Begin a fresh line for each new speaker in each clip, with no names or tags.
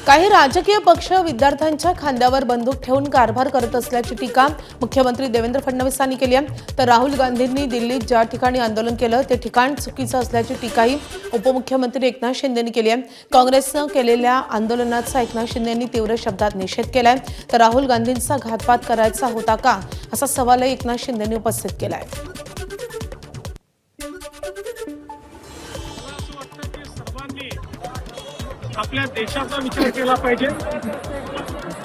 काही राजकीय पक्ष विद्यार्थ्यांच्या खांद्यावर बंदूक ठेवून कारभार करत असल्याची टीका मुख्यमंत्री देवेंद्र फडणवीसांनी केली आहे। तर राहुल गांधींनी दिल्लीत ज्या ठिकाणी आंदोलन केलं ते ठिकाण चुकीचं असल्याची टीकाही उपमुख्यमंत्री एकनाथ शिंदेंनी केली आहे। काँग्रेसनं केलेल्या आंदोलनाचा एकनाथ शिंदेंनी तीव्र शब्दात निषेध केलाय। तर राहुल गांधींचा घातपात करायचा होता का असा सवालही एकनाथ शिंदेंनी उपस्थित केलाय।
आपल्या देशाचा विचार केला पाहिजे।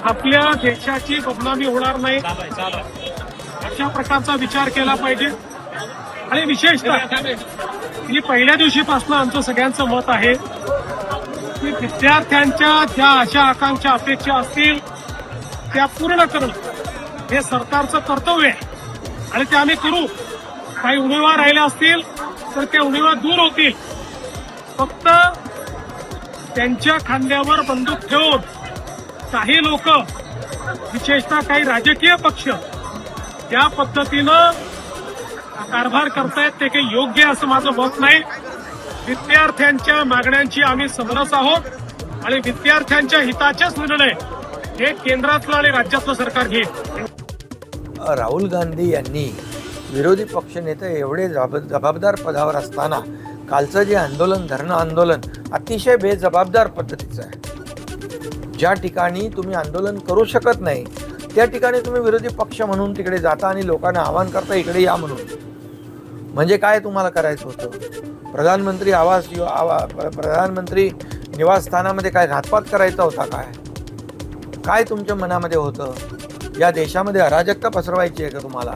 आपल्या देशाची बदनामी होणार नाही अशा प्रकारचा विचार केला पाहिजे। आणि विशेषतः मी पहिल्या दिवशीपासून आमचं सगळ्यांचं मत आहे की विद्यार्थ्यांच्या ज्या आशा आकांक्षा अपेक्षा असतील त्या पूर्ण करणं हे सरकारचं कर्तव्य आहे आणि ते आम्ही करू। काही उणीवा राहिल्या असतील तर त्या उणीवा दूर होतील। फक्त त्यांच्या खांद्यावर बंदूक ठेवून काही लोक विशेषतः काही राजकीय पक्ष या पद्धतीनं कारभार करतायत ते काही योग्य असं माझं मत नाही। विद्यार्थ्यांच्या मागण्यांची आम्ही समरस आहोत आणि विद्यार्थ्यांच्या हिताचेच निर्णय हे केंद्रातलं आणि राज्यातलं सरकार घेईल।
राहुल गांधी यांनी विरोधी पक्षनेते एवढे जबाबदार पदावर असताना कालचं जे आंदोलन धरणं आंदोलन अतिशय बेजबाबदार पद्धतीचं आहे। ज्या ठिकाणी तुम्ही आंदोलन करू शकत नाही त्या ठिकाणी तुम्ही विरोधी पक्ष म्हणून तिकडे जाता आणि लोकांना आवाहन करता इकडे या म्हणून। म्हणजे काय तुम्हाला करायचं होतं? प्रधानमंत्री निवासस्थानामध्ये काय घातपात करायचा होता? काय तुमच्या मनामध्ये होतं? या देशामध्ये अराजकता पसरवायची आहे का तुम्हाला?